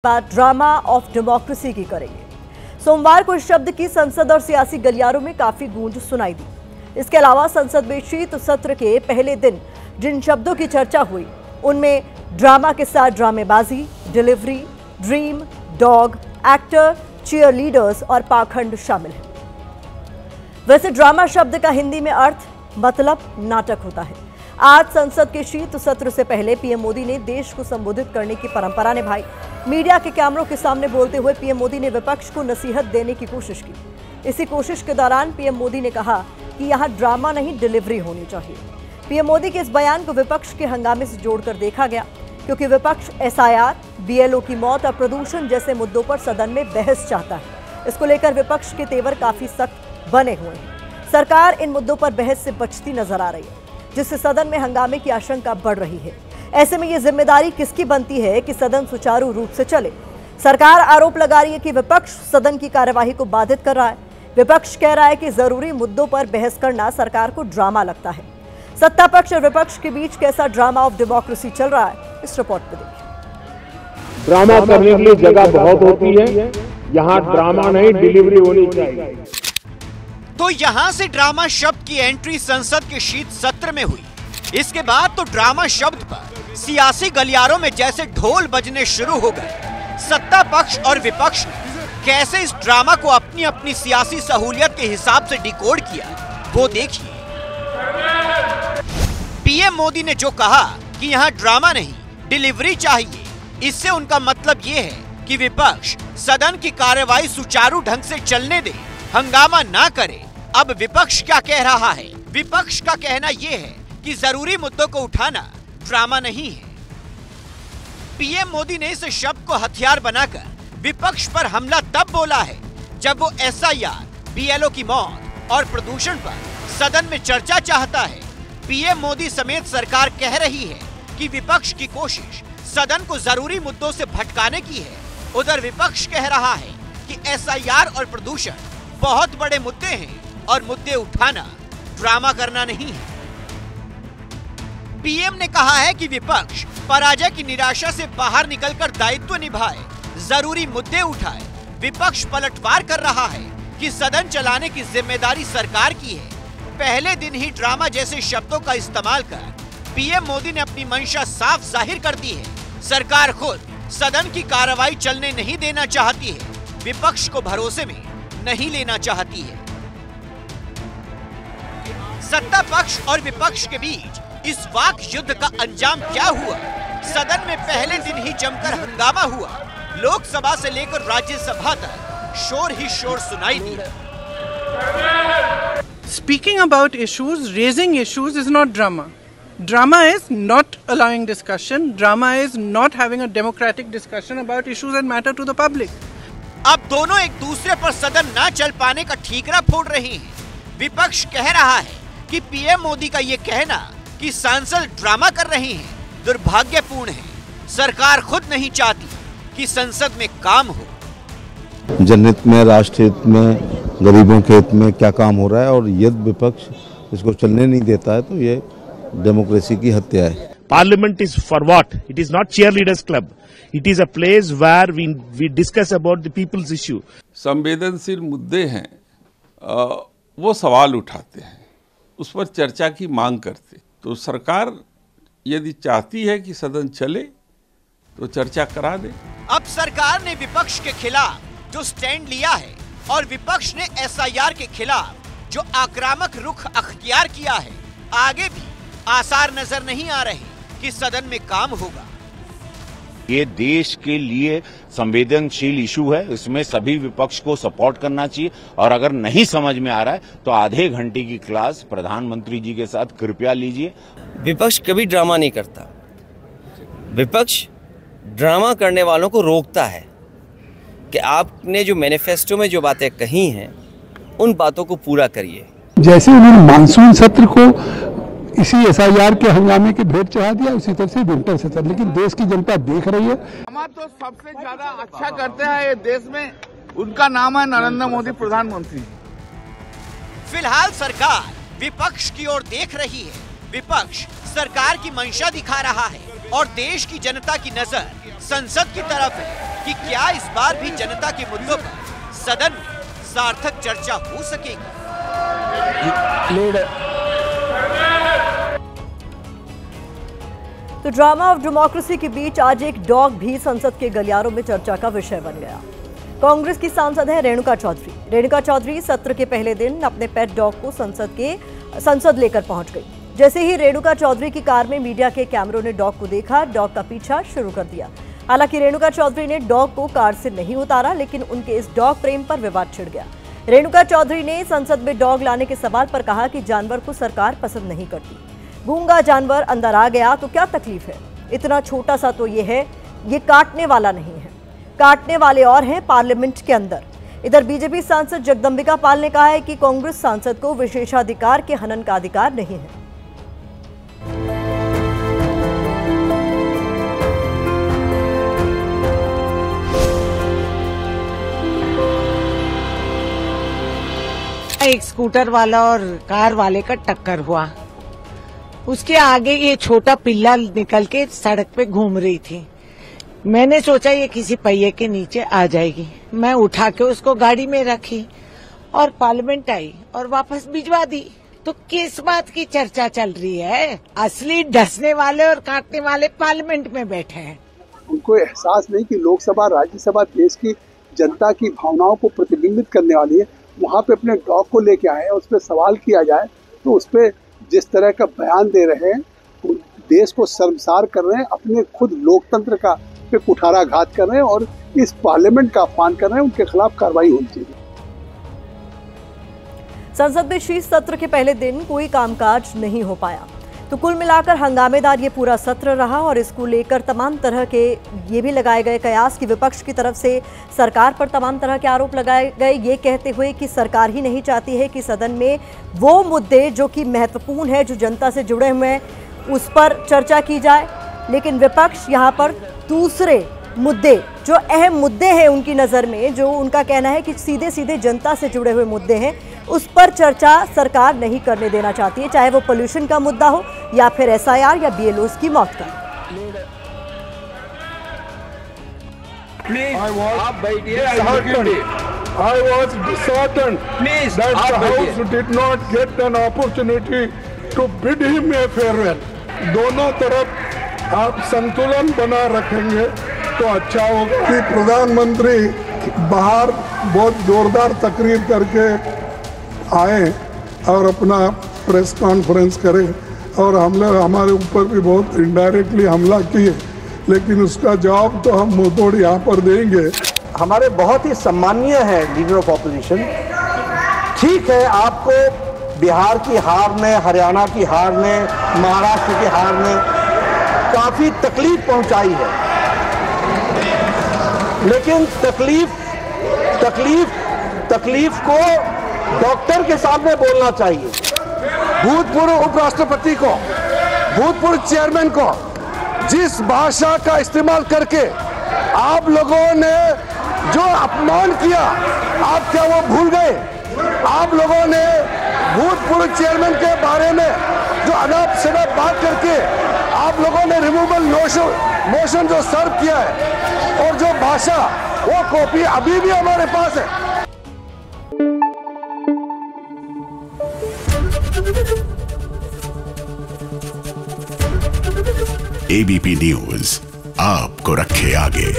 बात drama of democracy की करेंगे। सोमवार को इस शब्द की संसद और सियासी गलियारों में काफी गूंज सुनाई दी। इसके अलावा संसद में शीत सत्र के पहले दिन जिन शब्दों की चर्चा हुई उनमें ड्रामा के साथ ड्रामेबाजी, delivery, dream, dog, actor, cheerleaders और पाखंड शामिल है। वैसे ड्रामा शब्द का हिंदी में अर्थ मतलब नाटक होता है। आज संसद के शीत सत्र से पहले पीएम मोदी ने देश को संबोधित करने की परंपरा निभाई। मीडिया के कैमरों के सामने बोलते हुए पीएम मोदी ने विपक्ष को नसीहत देने की कोशिश की। इसी कोशिश के दौरान पीएम मोदी ने कहा कि यहां ड्रामा नहीं, डिलीवरी होनी चाहिए। पीएम मोदी के इस बयान को विपक्ष के हंगामे से जोड़कर देखा गया, क्योंकि विपक्ष एसआईआर, बीएलओ की मौत और प्रदूषण जैसे मुद्दों पर सदन में बहस चाहता है। इसको लेकर विपक्ष के तेवर काफी सख्त बने हुए हैं। सरकार इन मुद्दों पर बहस से बचती नजर आ रही है, जिससे सदन में हंगामे की आशंका बढ़ रही है। ऐसे में ये जिम्मेदारी किसकी बनती है कि सदन सुचारू रूप से चले? सरकार आरोप लगा रही है कि विपक्ष सदन की कार्यवाही को बाधित कर रहा है। विपक्ष कह रहा है कि जरूरी मुद्दों पर बहस करना सरकार को ड्रामा लगता है। सत्ता पक्ष और विपक्ष के बीच कैसा ड्रामा ऑफ डेमोक्रेसी चल रहा है, इस रिपोर्ट में देखिए। ड्रामा करने के लिए जगह बहुत होती है, यहाँ ड्रामा नहीं, डिलीवरी होनी चाहिए। तो यहाँ से ड्रामा शब्द की एंट्री संसद के शीत सत्र में हुई। इसके बाद तो ड्रामा शब्द पर सियासी गलियारों में जैसे ढोल बजने शुरू हो गए। सत्ता पक्ष और विपक्ष ने कैसे इस ड्रामा को अपनी अपनी सियासी सहूलियत के हिसाब से डिकोड किया, वो देखिए। पीएम मोदी ने जो कहा कि यहाँ ड्रामा नहीं, डिलीवरी चाहिए, इससे उनका मतलब ये है कि विपक्ष सदन की कार्यवाही सुचारू ढंग से चलने दे, हंगामा ना करे। अब विपक्ष क्या कह रहा है? विपक्ष का कहना यह है कि जरूरी मुद्दों को उठाना ड्रामा नहीं है। पीएम मोदी ने इस शब्द को हथियार बनाकर विपक्ष पर हमला तब बोला है जब वो एसआईआर, बीएलओ की मौत और प्रदूषण पर सदन में चर्चा चाहता है। पीएम मोदी समेत सरकार कह रही है कि विपक्ष की कोशिश सदन को जरूरी मुद्दों से भटकाने की है। उधर विपक्ष कह रहा है कि एसआईआर और प्रदूषण बहुत बड़े मुद्दे हैं और मुद्दे उठाना ड्रामा करना नहीं है। पीएम ने कहा है कि विपक्ष पराजय की निराशा से बाहर निकलकर दायित्व निभाए, जरूरी मुद्दे उठाए। विपक्ष पलटवार कर रहा है कि सदन चलाने की जिम्मेदारी सरकार की है। पहले दिन ही ड्रामा जैसे शब्दों का इस्तेमाल कर पीएम मोदी ने अपनी मंशा साफ जाहिर कर दी है। सरकार खुद सदन की कार्रवाई चलने नहीं देना चाहती है, विपक्ष को भरोसे में नहीं लेना चाहती है। सत्ता पक्ष और विपक्ष के बीच इस वाक युद्ध का अंजाम क्या हुआ? सदन में पहले दिन ही जमकर हंगामा हुआ। लोकसभा से लेकर राज्यसभा तक शोर ही शोर सुनाई दिया। Speaking about issues, raising issues is not drama. Drama is not allowing discussion. Drama is not having a democratic discussion about issues that matter to the public. अब दोनों एक दूसरे पर सदन न चल पाने का ठीकरा फोड़ रहे हैं। विपक्ष कह रहा है कि पीएम मोदी का ये कहना कि सांसद ड्रामा कर रहे हैं दुर्भाग्यपूर्ण है। सरकार खुद नहीं चाहती कि संसद में काम हो। जनहित में, राष्ट्र हित में, गरीबों के हित में क्या काम हो रहा है, और यदि विपक्ष इसको चलने नहीं देता है तो ये डेमोक्रेसी की हत्या है। Parliament is for what? It is not cheerleaders club. It is a place where we discuss about the people's issue. संवेदनशील मुद्दे हैं, वो सवाल उठाते हैं, उस पर चर्चा की मांग करते। तो सरकार यदि चाहती है कि सदन चले तो चर्चा करा दे। अब सरकार ने विपक्ष के खिलाफ जो स्टैंड लिया है और विपक्ष ने एसआईआर के खिलाफ जो आक्रामक रुख अख्तियार किया है, आगे भी आसार नजर नहीं आ रहे कि सदन में काम होगा। ये देश के लिए संवेदनशील इशू है, इसमें सभी विपक्ष को सपोर्ट करना चाहिए। और अगर नहीं समझ में आ रहा है तो आधे घंटे की क्लास प्रधानमंत्री जी के साथ कृपया लीजिए। विपक्ष कभी ड्रामा नहीं करता। विपक्ष ड्रामा करने वालों को रोकता है कि आपने जो मैनिफेस्टो में जो बातें कही हैं उन बातों को पूरा करिए। जैसे उन्होंने मानसून सत्र को इसी एसआईआर के हंगामे की भेंट चढ़ा दिया, उसी तरह से विंटर सत्र। लेकिन देश की जनता देख रही है। हम तो सबसे ज्यादा अच्छा करते हैं ये देश में, उनका नाम है नरेंद्र मोदी प्रधानमंत्री। फिलहाल सरकार विपक्ष की ओर देख रही है। विपक्ष सरकार की मंशा दिखा रहा है और देश की जनता की नजर संसद की तरफ है कि क्या इस बार भी जनता के मुद्दों पर सदन में सार्थक चर्चा हो सकेगी। तो ड्रामा ऑफ डेमोक्रेसी के बीच आज एक डॉग भी संसद के गलियारों में चर्चा का विषय बन गया। कांग्रेस की सांसद है रेणुका चौधरी। रेणुका चौधरी सत्र के पहले दिन अपने पेट डॉग को संसद लेकर पहुंच गई। जैसे ही रेणुका चौधरी की कार में मीडिया के कैमरों ने डॉग को देखा, डॉग का पीछा शुरू कर दिया। हालांकि रेणुका चौधरी ने डॉग को कार से नहीं उतारा, लेकिन उनके इस डॉग प्रेम पर विवाद छिड़ गया। रेणुका चौधरी ने संसद में डॉग लाने के सवाल पर कहा कि जानवर को सरकार पसंद नहीं करती। गूंगा जानवर अंदर आ गया तो क्या तकलीफ है? इतना छोटा सा तो ये है, ये काटने वाला नहीं है। काटने वाले और हैं पार्लियामेंट के अंदर। इधर बीजेपी सांसद जगदंबिका पाल ने कहा है कि कांग्रेस सांसद को विशेषाधिकार के हनन का अधिकार नहीं है। एक स्कूटर वाला और कार वाले का टक्कर हुआ। उसके आगे ये छोटा पिल्ला निकल के सड़क पे घूम रही थी। मैंने सोचा ये किसी पहिए के नीचे आ जाएगी। मैं उठा के उसको गाड़ी में रखी और पार्लियामेंट आई और वापस भिजवा दी। तो किस बात की चर्चा चल रही है? असली डसने वाले और काटने वाले पार्लियामेंट में बैठे हैं। उनको एहसास नहीं कि लोकसभा राज्यसभा देश की जनता की भावनाओं को प्रतिबिंबित करने वाली है। वहाँ पे अपने डॉग को लेके आए, उस पर सवाल किया जाए तो उस पर जिस तरह का बयान दे रहे हैं, देश को शर्मसार कर रहे हैं, अपने खुद लोकतंत्र का पे कुठाराघात कर रहे हैं और इस पार्लियामेंट का अपमान कर रहे हैं। उनके खिलाफ कार्रवाई होनी चाहिए। संसद में शीत सत्र के पहले दिन कोई कामकाज नहीं हो पाया, तो कुल मिलाकर हंगामेदार ये पूरा सत्र रहा और इसको लेकर तमाम तरह के ये भी लगाए गए कयास कि विपक्ष की तरफ से सरकार पर तमाम तरह के आरोप लगाए गए, ये कहते हुए कि सरकार ही नहीं चाहती है कि सदन में वो मुद्दे जो कि महत्वपूर्ण है, जो जनता से जुड़े हुए हैं, उस पर चर्चा की जाए। लेकिन विपक्ष यहाँ पर दूसरे मुद्दे, जो अहम मुद्दे हैं उनकी नज़र में, जो उनका कहना है कि सीधे सीधे जनता से जुड़े हुए मुद्दे हैं, उस पर चर्चा सरकार नहीं करने देना चाहती है, चाहे वो पोल्यूशन का मुद्दा हो या फिर SIR या BLOs की मौत का। आप बैठिए। I was disheartened that the House did not get an opportunity to bid him a farewell. दोनों तरफ आप संतुलन बना रखेंगे तो अच्छा होगा कि प्रधानमंत्री बाहर बहुत जोरदार तकरीर करके आए और अपना प्रेस कॉन्फ्रेंस करें और हमारे ऊपर भी बहुत इनडायरेक्टली हमला किए, लेकिन उसका जवाब तो हम मुंहतोड़ यहाँ पर देंगे। हमारे बहुत ही सम्मानीय है लीडर ऑफ ऑपोजिशन। ठीक है, आपको बिहार की हार ने, हरियाणा की हार ने, महाराष्ट्र की हार ने काफी तकलीफ पहुंचाई है, लेकिन तकलीफ को डॉक्टर के सामने बोलना चाहिए। भूतपूर्व उपराष्ट्रपति को, भूतपूर्व चेयरमैन को जिस भाषा का इस्तेमाल करके आप लोगों ने जो अपमान किया, आप क्या वो भूल गए? आप लोगों ने भूतपूर्व चेयरमैन के बारे में जो अनाप शनाप बात करके आप लोगों ने रिमूवल मोशन जो सर्व किया है, और जो भाषा, वो कॉपी अभी भी हमारे पास है। ABP न्यूज आपको रखे आगे।